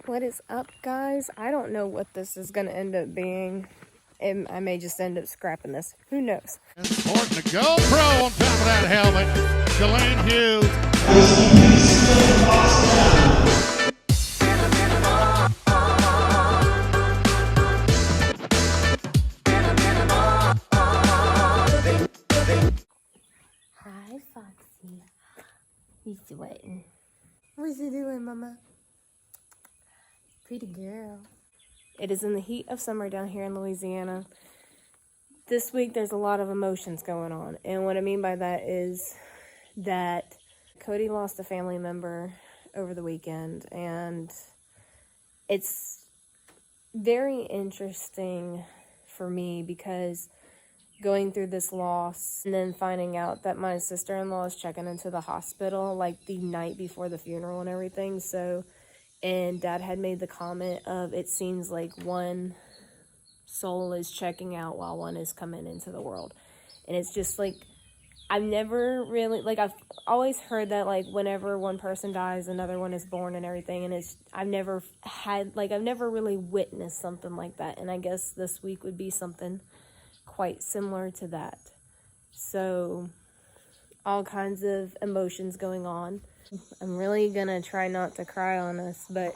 What is up, guys? I don't know what this is going to end up being. I may just end up scrapping this. Who knows? It's important to go pro on top of that helmet. Chalayne Hughes. Hi, Foxy. He's sweating. What's he doing, Mama? Pretty girl. It is in the heat of summer down here in Louisiana. This week, there's a lot of emotions going on. And what I mean by that is that Cody lost a family member over the weekend. And it's very interesting for me because going through this loss and then finding out that my sister-in-law is checking into the hospital like the night before the funeral and everything. And Dad had made the comment of it seems like one soul is checking out while one is coming into the world. And it's just like, I've never really, like, I've always heard that, like, whenever one person dies, another one is born and everything. And I've never really witnessed something like that. And I guess this week would be something quite similar to that. So, all kinds of emotions going on. I'm really gonna try not to cry on this, but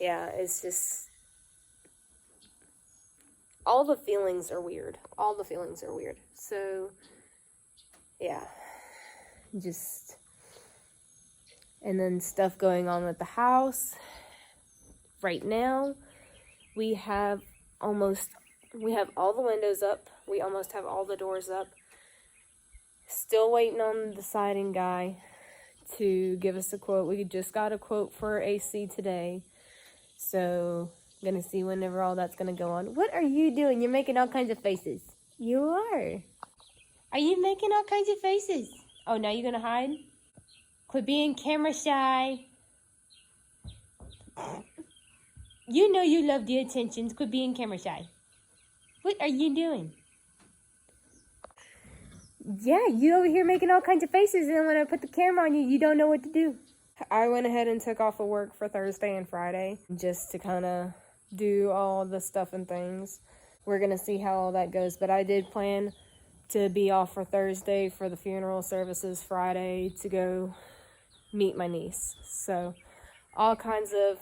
yeah, it's just, all the feelings are weird. So, yeah, just, and then stuff going on with the house. Right now, we have all the windows up. We almost have all the doors up. Still waiting on the siding guy to give us a quote. We just got a quote for AC today. So, I'm going to see whenever all that's going to go on. What are you doing? You're making all kinds of faces. You are. Are you making all kinds of faces? Oh, now you're going to hide? Quit being camera shy. You know you love the attention. Quit being camera shy. What are you doing? Yeah, you over here making all kinds of faces, and then when I put the camera on you, you don't know what to do. I went ahead and took off of work for Thursday and Friday just to kind of do all the stuff and things. We're going to see how all that goes, but I did plan to be off for Thursday for the funeral services, Friday to go meet my niece. So all kinds of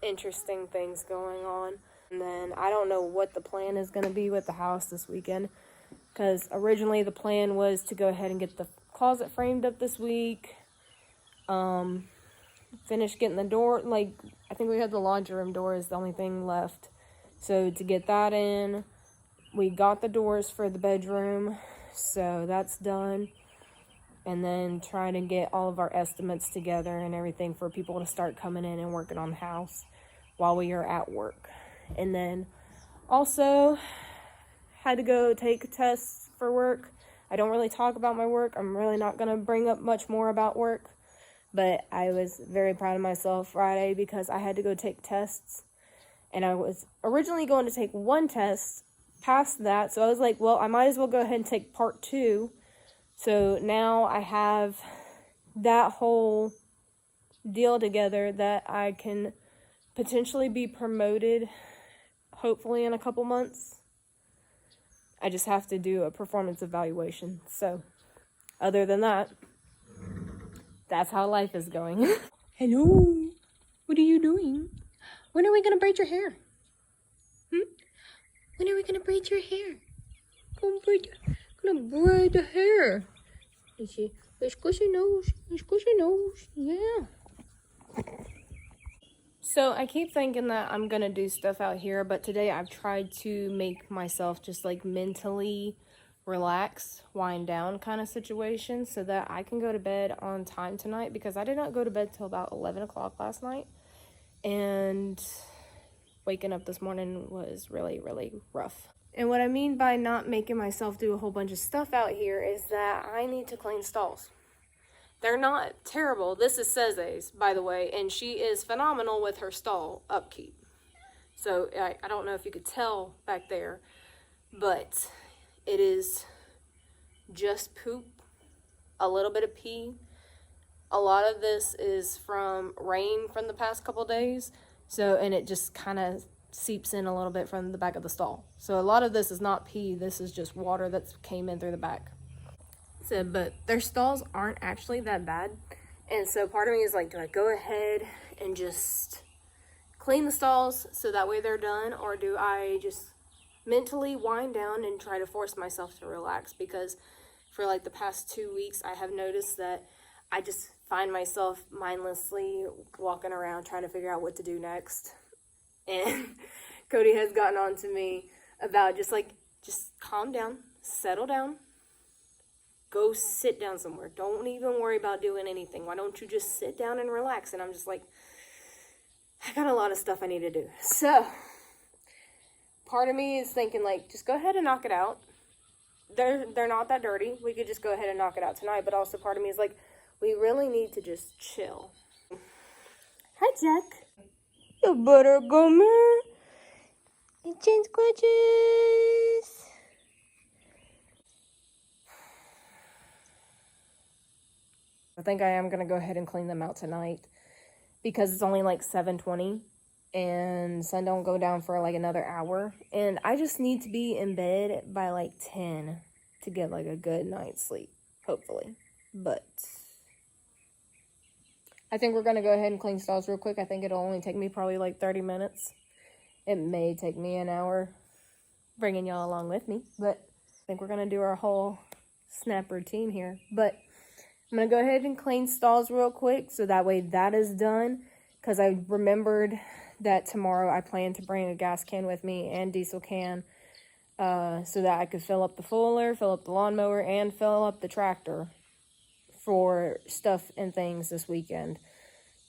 interesting things going on. And then I don't know what the plan is going to be with the house this weekend, because originally the plan was to go ahead and get the closet framed up this week, finish getting the door, like, I think we had the laundry room door is the only thing left. So to get that in, we got the doors for the bedroom, so that's done. And then trying to get all of our estimates together and everything for people to start coming in and working on the house while we are at work. And then also had to go take tests for work. I don't really talk about my work. I'm really not going to bring up much more about work. But I was very proud of myself Friday because I had to go take tests. And I was originally going to take one test past that. So I was like, well, I might as well go ahead and take part 2. So now I have that whole deal together that I can potentially be promoted, hopefully in a couple months. I just have to do a performance evaluation. So, other than that, that's how life is going. Hello. What are you doing? When are we going to braid your hair? When are we going to braid your hair? Gonna braid the hair. Is she? Squishy nose. Yeah. So I keep thinking that I'm going to do stuff out here, but today I've tried to make myself just like mentally relax, wind down kind of situation so that I can go to bed on time tonight, because I did not go to bed till about 11 o'clock last night. And waking up this morning was really, really rough. And what I mean by not making myself do a whole bunch of stuff out here is that I need to clean stalls. They're not terrible. This is Seze's, by the way, and she is phenomenal with her stall upkeep. So I don't know if you could tell back there, but it is just poop, a little bit of pee. A lot of this is from rain from the past couple days, So, and it just kind of seeps in a little bit from the back of the stall. So a lot of this is not pee, this is just water that's came in through the back. So, but their stalls aren't actually that bad. And so part of me is like, do I go ahead and just clean the stalls so that way they're done? Or do I just mentally wind down and try to force myself to relax? Because for like the past 2 weeks, I have noticed that I just find myself mindlessly walking around trying to figure out what to do next. And Cody has gotten on to me about just calm down, settle down, go sit down somewhere. Don't even worry about doing anything. Why don't you just sit down and relax? And I'm just like, I got a lot of stuff I need to do. So part of me is thinking like, just go ahead and knock it out. They're not that dirty. We could just go ahead and knock it out tonight. But also part of me is like, we really need to just chill. Hi, Jack. You better go, man. It's gorgeous. I think I am going to go ahead and clean them out tonight because it's only like 7:20 and sun don't go down for like another hour. And I just need to be in bed by like 10 to get like a good night's sleep, hopefully. But I think we're going to go ahead and clean stalls real quick. I think it'll only take me probably like 30 minutes. It may take me an hour bringing y'all along with me, but I think we're going to do our whole snap routine here. But I'm going to go ahead and clean stalls real quick so that way that is done, because I remembered that tomorrow I plan to bring a gas can with me and diesel can so that I could fill up the fuller, fill up the lawnmower, and fill up the tractor for stuff and things this weekend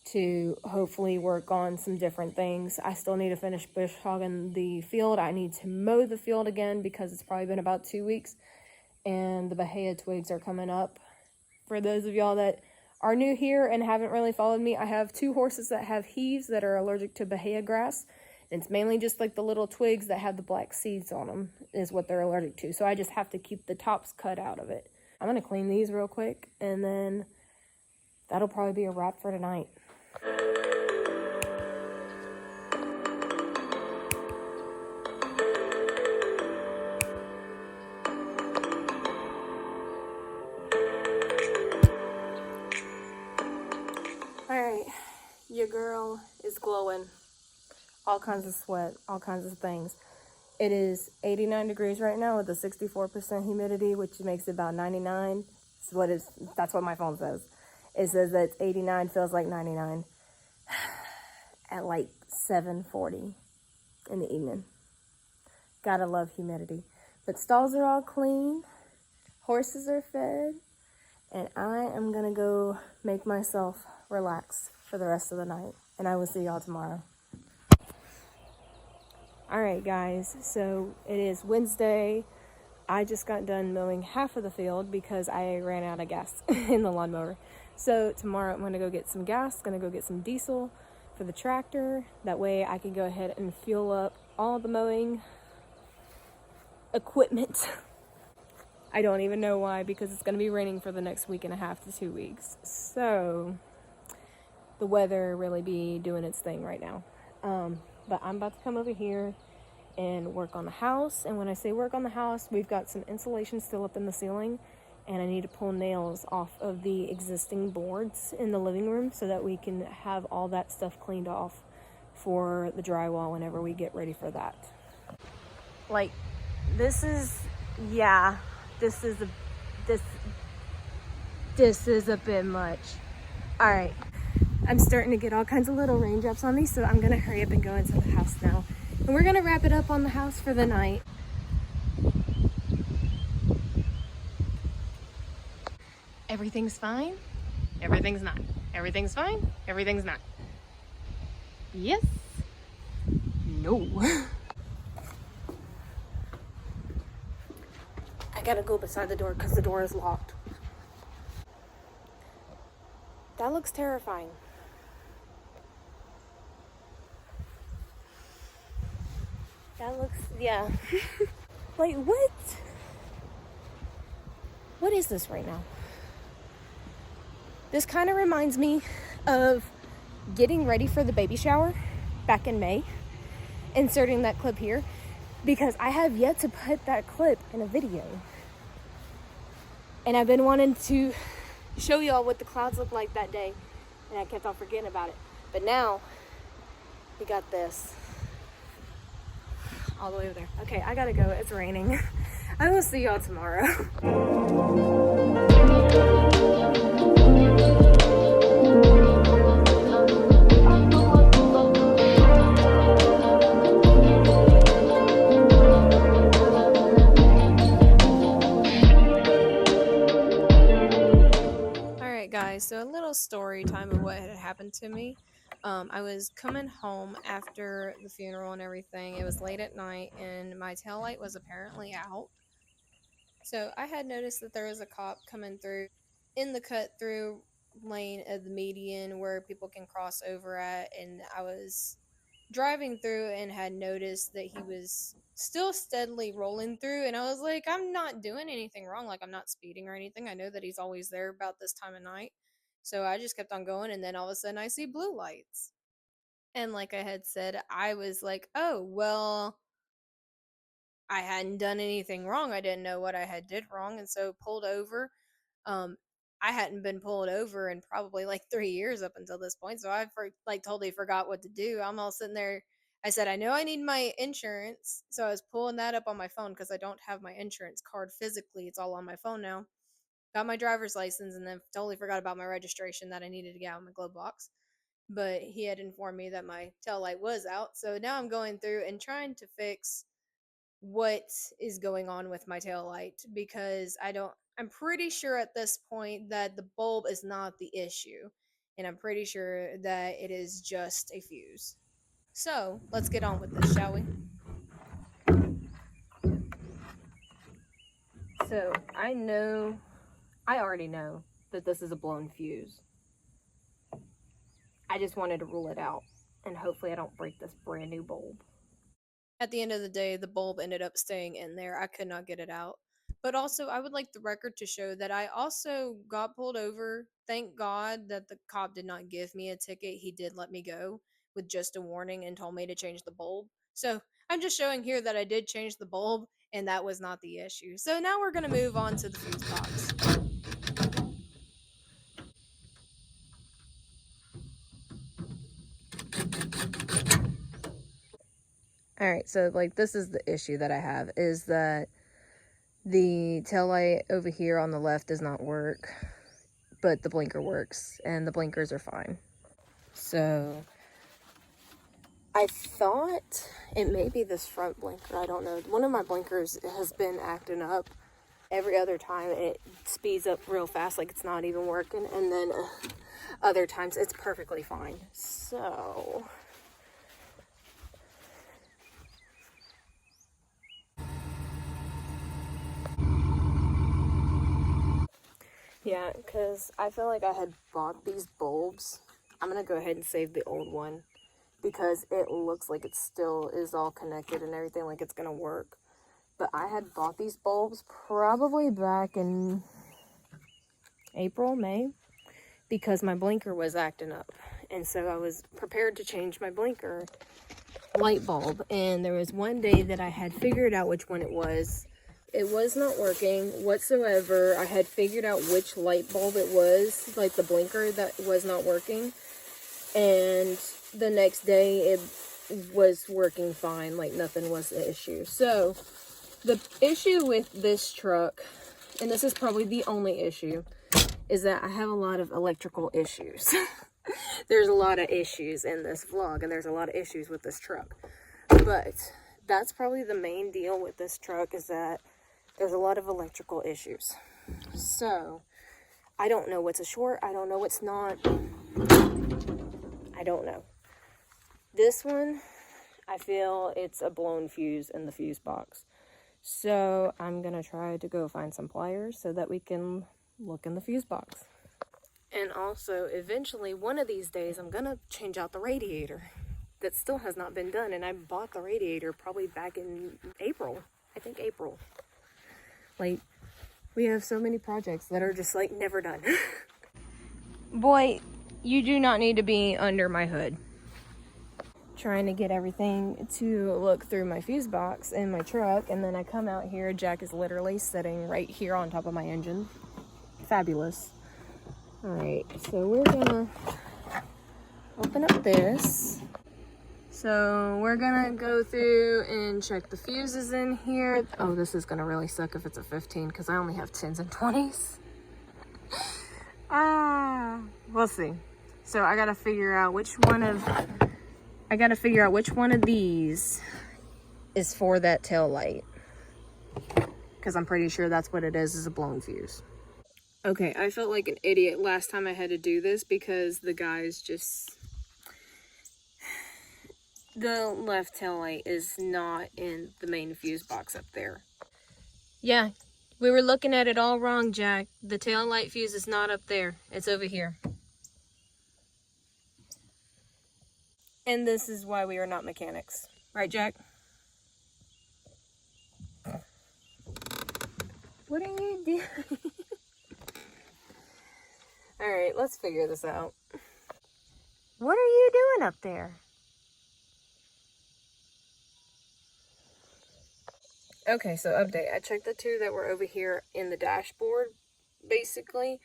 to hopefully work on some different things. I still need to finish bush hogging the field. I need to mow the field again because it's probably been about 2 weeks and the bahia twigs are coming up. For those of y'all that are new here and haven't really followed me, I have 2 horses that have heaves that are allergic to bahia grass. And it's mainly just like the little twigs that have the black seeds on them is what they're allergic to. So I just have to keep the tops cut out of it. I'm going to clean these real quick and then that'll probably be a wrap for tonight. Alright, your girl is glowing. All kinds of sweat, all kinds of things. It is 89 degrees right now with a 64% humidity, which makes it about 99. That's what my phone says. It says that it's 89, feels like 99 at like 7:40 in the evening. Gotta love humidity. But stalls are all clean, horses are fed, and I am gonna go make myself relax for the rest of the night. And I will see y'all tomorrow. Alright guys, so it is Wednesday. I just got done mowing half of the field because I ran out of gas in the lawnmower. So tomorrow I'm going to go get some gas, going to go get some diesel for the tractor. That way I can go ahead and fuel up all the mowing equipment. I don't even know why, because it's going to be raining for the next week and a half to 2 weeks. So the weather really be doing its thing right now. But I'm about to come over here and work on the house. And when I say work on the house, we've got some insulation still up in the ceiling. And I need to pull nails off of the existing boards in the living room so that we can have all that stuff cleaned off for the drywall whenever we get ready for that. Like, this is a bit much. All right. I'm starting to get all kinds of little raindrops on me, so I'm going to hurry up and go into the house now. And we're going to wrap it up on the house for the night. Everything's fine. Everything's not. Everything's fine. Everything's not. Yes. No. I gotta go beside the door because the door is locked. That looks terrifying. That looks, yeah. Like, what? What is this right now? This kind of reminds me of getting ready for the baby shower back in May, inserting that clip here, because I have yet to put that clip in a video. And I've been wanting to show y'all what the clouds looked like that day, and I kept on forgetting about it. But now, we got this. All the way over there. Okay, I gotta go. It's raining. I will see y'all tomorrow. Alright guys, so a little story time of what had happened to me. I was coming home after the funeral and everything. It was late at night and my taillight was apparently out. So I had noticed that there was a cop coming through in the cut through lane of the median where people can cross over at, and I was driving through and had noticed that he was still steadily rolling through, and I was like, I'm not doing anything wrong, like I'm not speeding or anything. I know that he's always there about this time of night. So I just kept on going, and then all of a sudden I see blue lights. And like I had said, I was like, oh, well, I hadn't done anything wrong. I didn't know what I had did wrong, and so pulled over. Um, I hadn't been pulled over in probably like 3 years up until this point, so like totally forgot what to do. I'm all sitting there. I said, I know I need my insurance, so I was pulling that up on my phone because I don't have my insurance card physically. It's all on my phone now. Got my driver's license, and then totally forgot about my registration that I needed to get out of my glove box. But he had informed me that my tail light was out, so now I'm going through and trying to fix what is going on with my tail light, because I'm pretty sure at this point that the bulb is not the issue, and I'm pretty sure that it is just a fuse. So let's get on with this, shall we? So I already know that this is a blown fuse. I just wanted to rule it out, and hopefully I don't break this brand new bulb. At the end of the day, the bulb ended up staying in there. I could not get it out. But also, I would like the record to show that I also got pulled over. Thank God that the cop did not give me a ticket. He did let me go with just a warning and told me to change the bulb. So I'm just showing here that I did change the bulb, and that was not the issue. So now we're going to move on to the fuse box. Alright, so like this is the issue that I have, is that the tail light over here on the left does not work, but the blinker works, and the blinkers are fine. So I thought it may be this front blinker. I don't know. One of my blinkers has been acting up. Every other time it speeds up real fast, like it's not even working, and then other times it's perfectly fine. So yeah, because I feel like I had bought these bulbs. I'm going to go ahead and save the old one because it looks like it still is all connected and everything, like it's going to work. But I had bought these bulbs probably back in April, May, because my blinker was acting up. And so I was prepared to change my blinker light bulb. And there was one day that I had figured out which one it was. It was not working whatsoever. I had figured out which light bulb it was, like the blinker that was not working. And the next day it was working fine, like nothing was the issue. So the issue with this truck, and this is probably the only issue, is that I have a lot of electrical issues. There's a lot of issues in this vlog, and there's a lot of issues with this truck. But that's probably the main deal with this truck, is that there's a lot of electrical issues. So I don't know what's a short. I don't know what's not. I don't know. This one, I feel it's a blown fuse in the fuse box. So I'm going to try to go find some pliers so that we can look in the fuse box. And also, eventually, one of these days, I'm going to change out the radiator. That still has not been done, and I bought the radiator probably back in April. I think April. Like, we have so many projects that are just, like, never done. Boy, you do not need to be under my hood. trying to get everything to look through my fuse box in my truck, and then I come out here, Jack is literally sitting right here on top of my engine. Fabulous. Alright, so we're gonna open up this. So we're gonna go through and check the fuses in here. Oh, this is gonna really suck if it's a 15 because I only have 10s and 20s. We'll see. So I gotta figure out which one of these is for that tail light, because I'm pretty sure that's what it is a blown fuse. Okay, I felt like an idiot last time I had to do this because the guys just... The left tail light is not in the main fuse box up there. Yeah, we were looking at it all wrong, Jack. The tail light fuse is not up there. It's over here. And this is why we are not mechanics. Right, Jack? What are you doing? Alright, let's figure this out. What are you doing up there? Okay, so update. I checked the two that were over here in the dashboard, basically,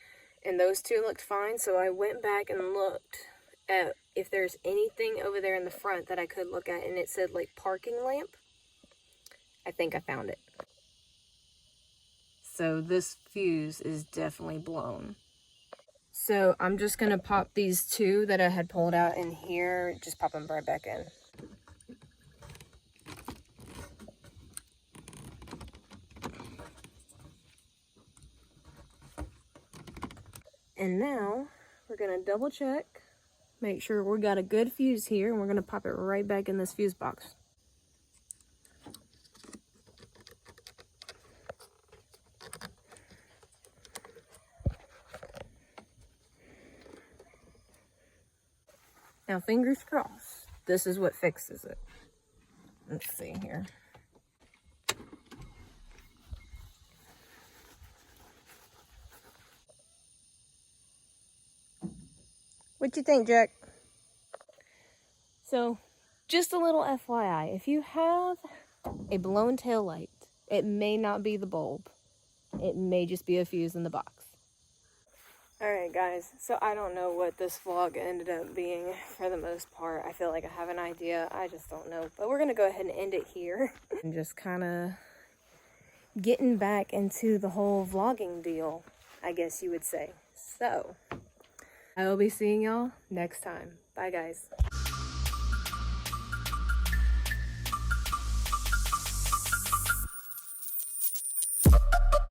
and those two looked fine, so I went back and looked at if there's anything over there in the front that I could look at, and it said, like, parking lamp. I think I found it. So this fuse is definitely blown. So I'm just going to pop these two that I had pulled out in here, just pop them right back in. And now we're going to double check, make sure we got a good fuse here, and we're going to pop it right back in this fuse box. Now, fingers crossed, this is what fixes it. Let's see here. What you think, Jack? So, just a little FYI, if you have a blown tail light, it may not be the bulb. It may just be a fuse in the box. Alright guys, so I don't know what this vlog ended up being for the most part. I feel like I have an idea, I just don't know. But we're going to go ahead and end it here. And just kind of getting back into the whole vlogging deal, I guess you would say. So, I will be seeing y'all next time. Bye guys.